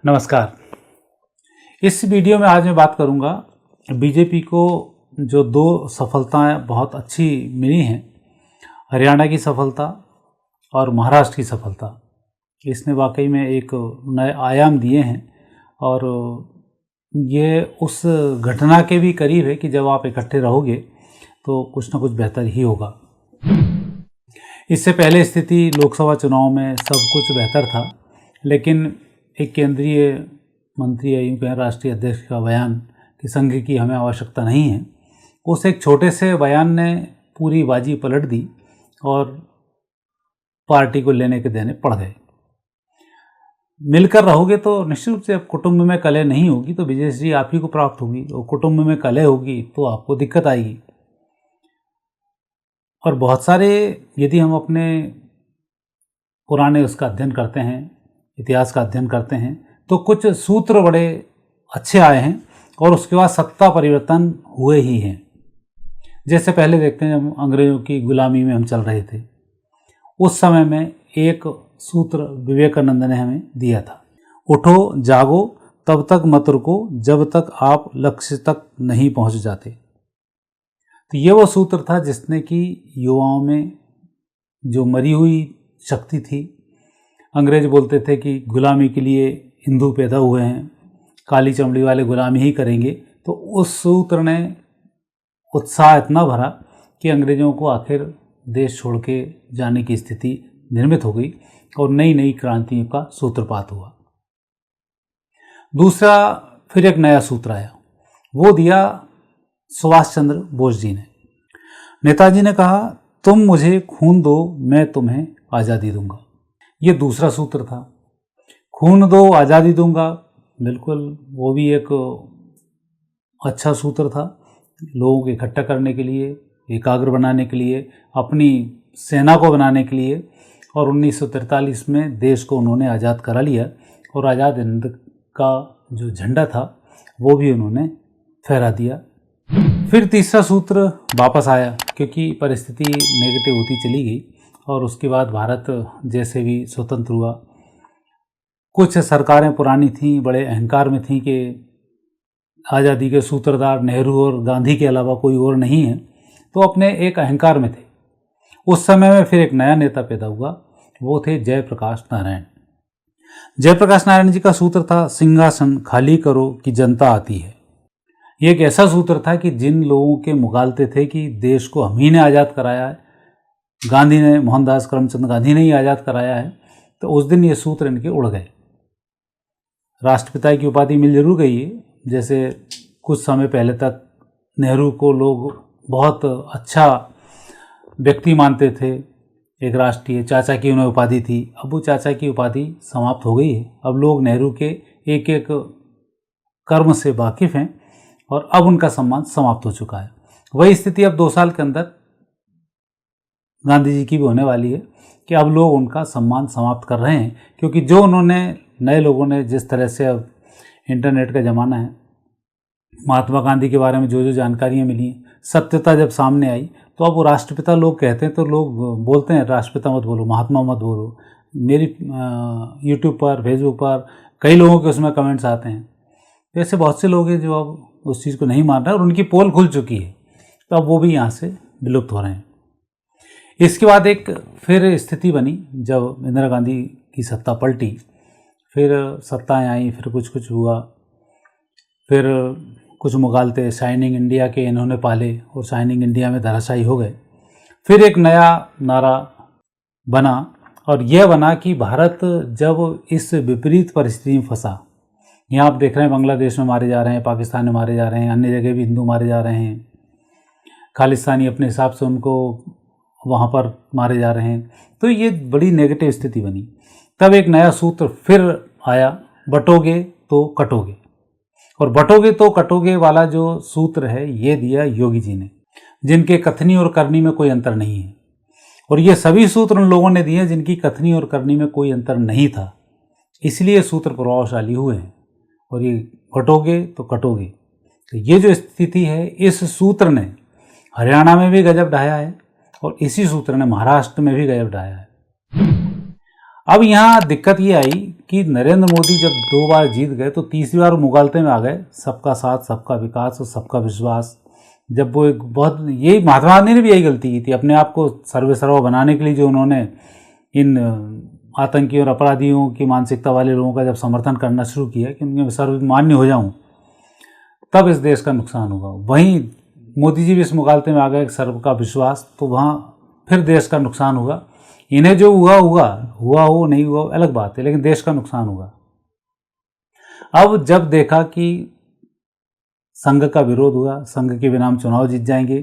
नमस्कार। इस वीडियो में आज मैं बात करूंगा बीजेपी को जो दो सफलताएं बहुत अच्छी मिली हैं, हरियाणा की सफलता और महाराष्ट्र की सफलता। इसने वाकई में एक नए आयाम दिए हैं और ये उस घटना के भी करीब है कि जब आप इकट्ठे रहोगे तो कुछ ना कुछ बेहतर ही होगा। इससे पहले स्थिति लोकसभा चुनाव में सब कुछ बेहतर था, लेकिन एक केंद्रीय मंत्री या यूँ कहें राष्ट्रीय अध्यक्ष का बयान कि संघ की हमें आवश्यकता नहीं है, उस एक छोटे से बयान ने पूरी बाजी पलट दी और पार्टी को लेने के देने पड़ गए। मिलकर रहोगे तो निश्चित रूप से अब कुटुंब में कलह नहीं होगी तो विजयश्री आप ही को प्राप्त होगी, और कुटुंब में कलह होगी तो आपको दिक्कत आएगी। और बहुत सारे यदि हम अपने पुराने उसका अध्ययन करते हैं, इतिहास का अध्ययन करते हैं, तो कुछ सूत्र बड़े अच्छे आए हैं और उसके बाद सत्ता परिवर्तन हुए ही हैं। जैसे पहले देखते हैं, जब अंग्रेज़ों की गुलामी में हम चल रहे थे, उस समय में एक सूत्र विवेकानंद ने हमें दिया था, उठो जागो तब तक मत रुको जब तक आप लक्ष्य तक नहीं पहुंच जाते। तो ये वो सूत्र था जिसने कि युवाओं में जो मरी हुई शक्ति थी, अंग्रेज बोलते थे कि गुलामी के लिए हिंदू पैदा हुए हैं, काली चमड़ी वाले गुलामी ही करेंगे, तो उस सूत्र ने उत्साह इतना भरा कि अंग्रेज़ों को आखिर देश छोड़ के जाने की स्थिति निर्मित हो गई और नई नई क्रांतियों का सूत्रपात हुआ। दूसरा फिर एक नया सूत्र आया, वो दिया सुभाष चंद्र बोस जी ने। नेताजी ने कहा, तुम मुझे खून दो, मैं तुम्हें आज़ादी दूंगा। ये दूसरा सूत्र था। खून दो आज़ादी दूंगा, बिल्कुल वो भी एक अच्छा सूत्र था, लोगों को इकट्ठा करने के लिए, एकाग्र बनाने के लिए, अपनी सेना को बनाने के लिए। और 1943 में देश को उन्होंने आज़ाद करा लिया और आज़ाद हिंद का जो झंडा था वो भी उन्होंने फहरा दिया। फिर तीसरा सूत्र वापस आया क्योंकि परिस्थिति नेगेटिव होती चली गई और उसके बाद भारत जैसे भी स्वतंत्र हुआ, कुछ सरकारें पुरानी थीं, बड़े अहंकार में थीं कि आज़ादी के सूत्रधार नेहरू और गांधी के अलावा कोई और नहीं है, तो अपने एक अहंकार में थे। उस समय में फिर एक नया नेता पैदा हुआ, वो थे जयप्रकाश नारायण। जयप्रकाश नारायण जी का सूत्र था, सिंहासन खाली करो कि जनता आती है। ये एक ऐसा सूत्र था कि जिन लोगों के मुगालते थे कि देश को हम ही ने आज़ाद कराया है, गांधी ने, मोहनदास करमचंद गांधी ने ही आज़ाद कराया है, तो उस दिन ये सूत्र इनके उड़ गए। राष्ट्रपिता की उपाधि मिल जरूर गई है, जैसे कुछ समय पहले तक नेहरू को लोग बहुत अच्छा व्यक्ति मानते थे, एक राष्ट्रीय चाचा की उन्हें उपाधि थी। अब वो चाचा की उपाधि समाप्त हो गई है। अब लोग नेहरू के एक एक कर्म से वाकिफ़ हैं और अब उनका सम्मान समाप्त हो चुका है। वही स्थिति अब 2 साल के अंदर गांधी जी की भी होने वाली है कि अब लोग उनका सम्मान समाप्त कर रहे हैं, क्योंकि जो उन्होंने, नए लोगों ने जिस तरह से, अब इंटरनेट का ज़माना है, महात्मा गांधी के बारे में जो जो जानकारियाँ मिली, सत्यता जब सामने आई, तो अब वो राष्ट्रपिता लोग कहते हैं तो लोग बोलते हैं राष्ट्रपिता मत बोलो, महात्मा मत बोलो। मेरी यूट्यूब पर, फेसबुक पर कई लोगों के उसमें कमेंट्स आते हैं। तो ऐसे बहुत से लोग हैं जो अब उस चीज़ को नहीं मान रहे और उनकी पोल खुल चुकी है, तो अब वो भी यहाँ से विलुप्त हो रहे हैं। इसके बाद एक फिर स्थिति बनी जब इंदिरा गांधी की सत्ता पलटी, फिर सत्ताएं आई, फिर कुछ कुछ हुआ, फिर कुछ मुगालते शाइनिंग इंडिया के इन्होंने पाले और शाइनिंग इंडिया में धराशायी हो गए। फिर एक नया नारा बना और यह बना कि भारत जब इस विपरीत परिस्थिति में फंसा, यहाँ आप देख रहे हैं बांग्लादेश में मारे जा रहे हैं, पाकिस्तान में मारे जा रहे हैं, अन्य जगह भी हिंदू मारे जा रहे हैं, खालिस्तानी अपने हिसाब से उनको वहाँ पर मारे जा रहे हैं, तो ये बड़ी नेगेटिव स्थिति बनी। तब एक नया सूत्र फिर आया, बटोगे तो कटोगे। और बटोगे तो कटोगे वाला जो सूत्र है ये दिया योगी जी ने, जिनके कथनी और करनी में कोई अंतर नहीं है। और ये सभी सूत्र उन लोगों ने दिए जिनकी कथनी और करनी में कोई अंतर नहीं था, इसलिए सूत्र प्रभावशाली हुए हैं। और ये बटोगे तो कटोगे, तो ये जो स्थिति है, इस सूत्र ने हरियाणा में भी गजब ढाया है और इसी सूत्र ने महाराष्ट्र में भी गजब ढाया है। अब यहाँ दिक्कत ये आई कि नरेंद्र मोदी जब 2 बार जीत गए तो तीसरी बार मुगालते में आ गए, सबका साथ, सबका विकास और सबका विश्वास। जब वो एक बहुत, यही महात्मा गांधी ने भी यही गलती की थी, अपने आप को सर्वे सर्वा बनाने के लिए जो उन्होंने इन आतंकी और अपराधियों की मानसिकता वाले लोगों का जब समर्थन करना शुरू किया कि उनके सर्वमान्य हो जाऊं, तब इस देश का नुकसान होगा। वहीं मोदी जी भी इस मुगालते में आ गए, सर्व का विश्वास, तो वहाँ फिर देश का नुकसान होगा। इन्हें जो हुआ हो नहीं हुआ अलग बात है, लेकिन देश का नुकसान होगा। अब जब देखा कि संघ का विरोध हुआ, संघ के बिना हम चुनाव जीत जाएंगे,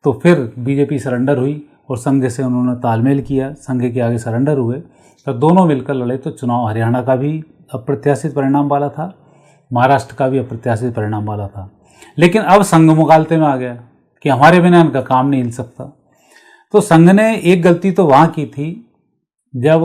तो फिर बीजेपी सरेंडर हुई और संघ से उन्होंने तालमेल किया, संघ के आगे सरेंडर हुए। तो दोनों मिलकर लड़े तो चुनाव हरियाणा का भी अप्रत्याशित परिणाम वाला था, महाराष्ट्र का भी अप्रत्याशित परिणाम वाला था। लेकिन अब संघ मुगालते में आ गया कि हमारे बिना इनका काम नहीं हिल सकता। तो संघ ने एक गलती तो वहाँ की थी, जब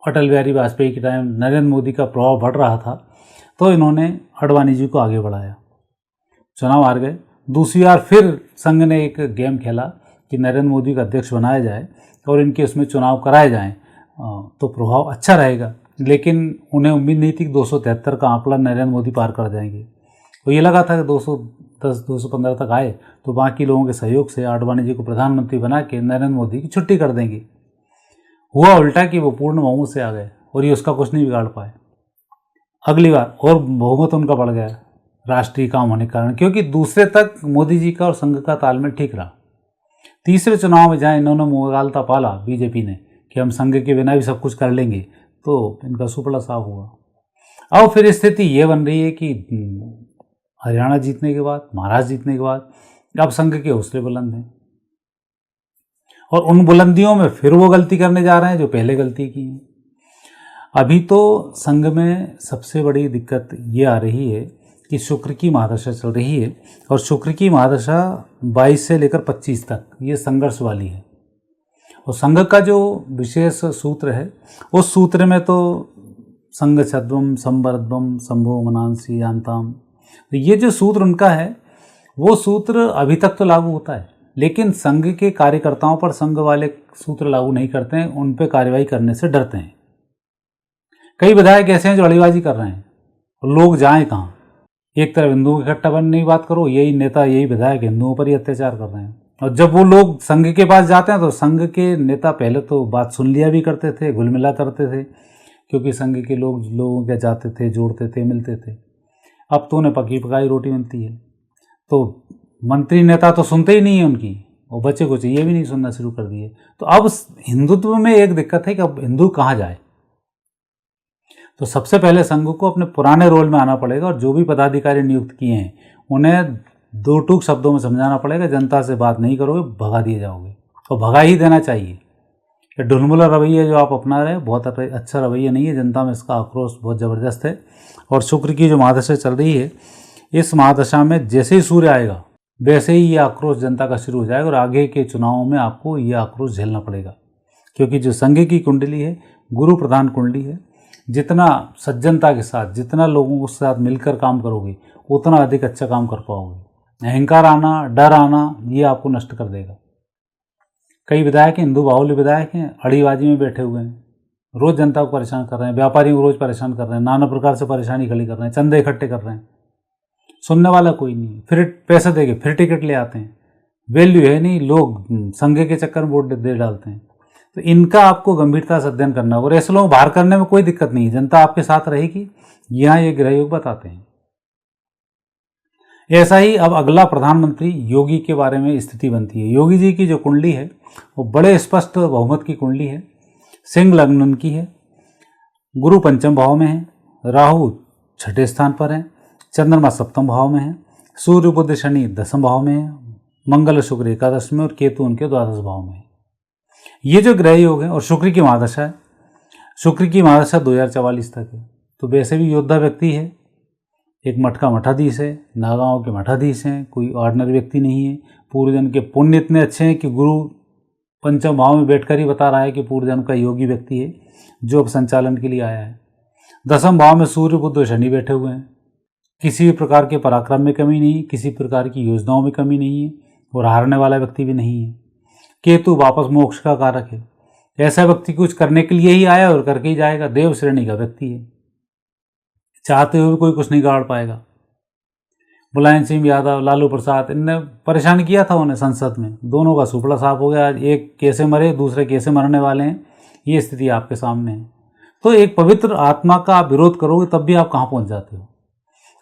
अटल बिहारी वाजपेयी के टाइम नरेंद्र मोदी का प्रभाव बढ़ रहा था तो इन्होंने अडवाणी जी को आगे बढ़ाया, चुनाव हार गए। दूसरी बार फिर संघ ने एक गेम खेला कि नरेंद्र मोदी का अध्यक्ष बनाया जाए और इनके उसमें चुनाव कराए जाएं, तो प्रभाव अच्छा रहेगा। लेकिन उन्हें उम्मीद नहीं थी कि 273 का आंकड़ा नरेंद्र मोदी पार कर जाएंगे। तो ये लगा था कि 210 215 तक आए तो बाकी लोगों के सहयोग से आडवाणी जी को प्रधानमंत्री बना के नरेंद्र मोदी की छुट्टी कर देंगे। हुआ उल्टा कि वो पूर्ण बहुमत से आ गए और ये उसका कुछ नहीं बिगाड़ पाए। अगली बार और बहुमत उनका बढ़ गया राष्ट्रीय काम होने के कारण, क्योंकि दूसरे तक मोदी जी का और संघ का तालमेल ठीक रहा। तीसरे चुनाव में जहाँ इन्होंने मुगालता पाला बीजेपी ने कि हम संघ के बिना भी सब कुछ कर लेंगे, तो इनका सुपड़ा साफ हुआ। अब फिर स्थिति ये बन रही है कि हरियाणा जीतने के बाद, महाराष्ट्र जीतने के बाद अब संघ के हौसले बुलंद हैं और उन बुलंदियों में फिर वो गलती करने जा रहे हैं जो पहले गलती की है। अभी तो संघ में सबसे बड़ी दिक्कत ये आ रही है कि शुक्र की महादशा चल रही है और शुक्र की महादशा 22 से लेकर 25 तक ये संघर्ष वाली है। और संघ का जो विशेष सूत्र है उस सूत्र में तो संघ छद्वम संवर्धम संभो मनांसी यांताम, तो ये जो सूत्र उनका है वो सूत्र अभी तक तो लागू होता है, लेकिन संघ के कार्यकर्ताओं पर संघ वाले सूत्र लागू नहीं करते हैं, उन पर कार्रवाई करने से डरते हैं। कई विधायक ऐसे हैं जो अड़ीबाजी कर रहे हैं और लोग जाएं कहाँ। एक तरफ हिंदुओं के इकट्ठा बनने की बात करो, यही नेता यही विधायक हिंदुओं पर ही अत्याचार कर रहे हैं। और जब वो लोग संघ के पास जाते हैं तो संघ के नेता पहले तो बात सुन लिया भी करते थे, घुल मिला करते थे, क्योंकि संघ के लोग लोगों के जाते थे, जोड़ते थे, मिलते थे। अब तो उन्हें पकी पकाई रोटी मिलती है, तो मंत्री नेता तो सुनते ही नहीं है उनकी, और बच्चे को चाहिए भी नहीं सुनना शुरू कर दिए। तो अब हिंदुत्व में एक दिक्कत है कि अब हिंदू कहाँ जाए। तो सबसे पहले संघ को अपने पुराने रोल में आना पड़ेगा और जो भी पदाधिकारी नियुक्त किए हैं उन्हें दो टूक शब्दों में समझाना पड़ेगा, जनता से बात नहीं करोगे भगा दिए जाओगे, और भगा ही देना चाहिए। ये ढुलमुला रवैया जो आप अपना रहे हैं बहुत अच्छा रवैया नहीं है, जनता में इसका आक्रोश बहुत ज़बरदस्त है। और शुक्र की जो महादशा चल रही है, इस महादशा में जैसे ही सूर्य आएगा वैसे ही ये आक्रोश जनता का शुरू हो जाएगा और आगे के चुनावों में आपको ये आक्रोश झेलना पड़ेगा, क्योंकि जो संघ की कुंडली है गुरु प्रधान कुंडली है। जितना सज्जनता के साथ, जितना लोगों के साथ मिलकर काम करोगे उतना अधिक अच्छा काम कर पाओगे। अहंकार आना, डर आना, ये आपको नष्ट कर देगा। कई विधायक हिंदू बाहुल्य विधायक हैं, अड़ीबाजी में बैठे हुए हैं, रोज़ जनता को परेशान कर रहे हैं, व्यापारियों को रोज़ परेशान कर रहे हैं, नाना प्रकार से परेशानी खड़ी कर रहे हैं, चंदे इकट्ठे कर रहे हैं, सुनने वाला कोई नहीं। फिर पैसे देके फिर टिकट ले आते हैं, वैल्यू है नहीं, लोग संघ के चक्कर में वोट दे डालते हैं। तो इनका आपको गंभीरता से अध्ययन करना होगा। और ऐसे लोग बाहर करने में कोई दिक्कत नहीं है, जनता आपके साथ रहेगी, यहाँ ये ग्रह योग बताते हैं। ऐसा ही अब अगला प्रधानमंत्री योगी के बारे में स्थिति बनती है। योगी जी की जो कुंडली है वो बड़े स्पष्ट बहुमत की कुंडली है, सिंह लग्न उनकी है, गुरु पंचम भाव में है, राहु छठे स्थान पर है, चंद्रमा सप्तम भाव में है, सूर्य बुध शनि दसम भाव में है, मंगल शुक्र एकादश में और केतु उनके द्वादश भाव में है। ये जो ग्रह योग है और शुक्र की महादशा है, शुक्र की महादशा 2044 तक है। तो वैसे भी योद्धा व्यक्ति है, एक मठ का मठाधीश है, नागांव के मठाधीश हैं, कोई ऑर्डिनरी व्यक्ति नहीं है। पूर्वजन्म के पुण्य इतने अच्छे हैं कि गुरु पंचम भाव में बैठकर ही बता रहा है कि पूर्वजन्म का योगी व्यक्ति है जो अब संचालन के लिए आया है। दसम भाव में सूर्य बुध और शनि बैठे हुए हैं। किसी भी प्रकार के पराक्रम में कमी नहीं, किसी प्रकार की योजनाओं में कमी नहीं है और हारने वाला व्यक्ति भी नहीं है। केतु वापस मोक्ष का कारक है, ऐसा व्यक्ति कुछ करने के लिए ही आया और करके ही जाएगा। देव श्रेणी का व्यक्ति है, चाहते हुए भी कोई कुछ नहीं गाड़ पाएगा। मुलायम सिंह यादव, लालू प्रसाद, इनने परेशान किया था उन्हें संसद में, दोनों का सुपड़ा साफ हो गया। आज एक कैसे मरे, दूसरे कैसे मरने वाले हैं, ये स्थिति आपके सामने है। तो एक पवित्र आत्मा का आप विरोध करोगे तब भी आप कहाँ पहुँच जाते हो।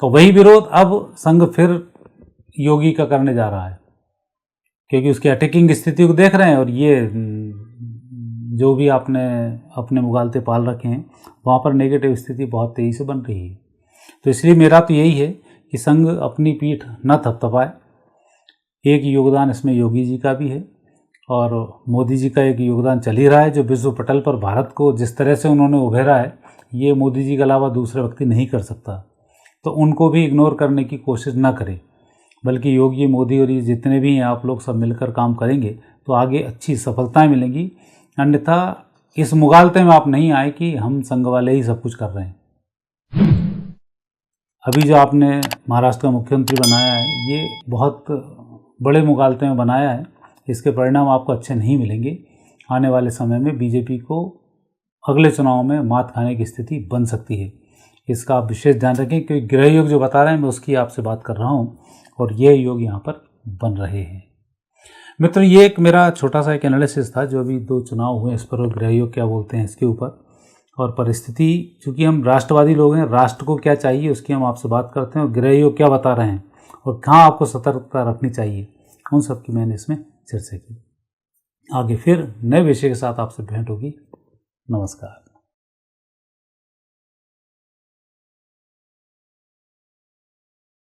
तो वही विरोध अब संघ फिर योगी का करने जा रहा है, क्योंकि उसकी अटैकिंग स्थिति को देख रहे हैं और ये जो भी आपने अपने मुगालते पाल रखे हैं वहाँ पर नेगेटिव स्थिति बहुत तेज़ी से बन रही है। तो इसलिए मेरा तो यही है कि संघ अपनी पीठ न थपथपाए। एक योगदान इसमें योगी जी का भी है और मोदी जी का एक योगदान चल ही रहा है, जो विश्व पटल पर भारत को जिस तरह से उन्होंने उभेरा है, ये मोदी जी के अलावा दूसरा व्यक्ति नहीं कर सकता। तो उनको भी इग्नोर करने की कोशिश ना करें, बल्कि योगी, मोदी और ये जितने भी हैं, आप लोग सब मिलकर काम करेंगे तो आगे अच्छी सफलताएं मिलेंगी। अन्यथा इस मुगालते में आप नहीं आए कि हम संघ वाले ही सब कुछ कर रहे हैं। अभी जो आपने महाराष्ट्र का मुख्यमंत्री बनाया है, ये बहुत बड़े मुगालते में बनाया है, इसके परिणाम आपको अच्छे नहीं मिलेंगे। आने वाले समय में बीजेपी को अगले चुनाव में मात खाने की स्थिति बन सकती है। इसका आप विशेष ध्यान रखें, क्योंकि गृह योग जो बता रहे हैं मैं उसकी आपसे बात कर रहा हूँ और ये योग यहाँ पर बन रहे हैं। मित्र, ये एक मेरा छोटा सा एक एनालिसिस था जो अभी 2 चुनाव हुए इस पर, और गृह योग क्या बोलते हैं इसके ऊपर, और परिस्थिति, चूँकि हम राष्ट्रवादी लोग हैं, राष्ट्र को क्या चाहिए उसकी हम आपसे बात करते हैं, और गृह योग क्या बता रहे हैं और कहाँ आपको सतर्कता रखनी चाहिए, उन सब की मैंने इसमें चर्चा की। आगे फिर नए विषय के साथ आपसे भेंट होगी। नमस्कार।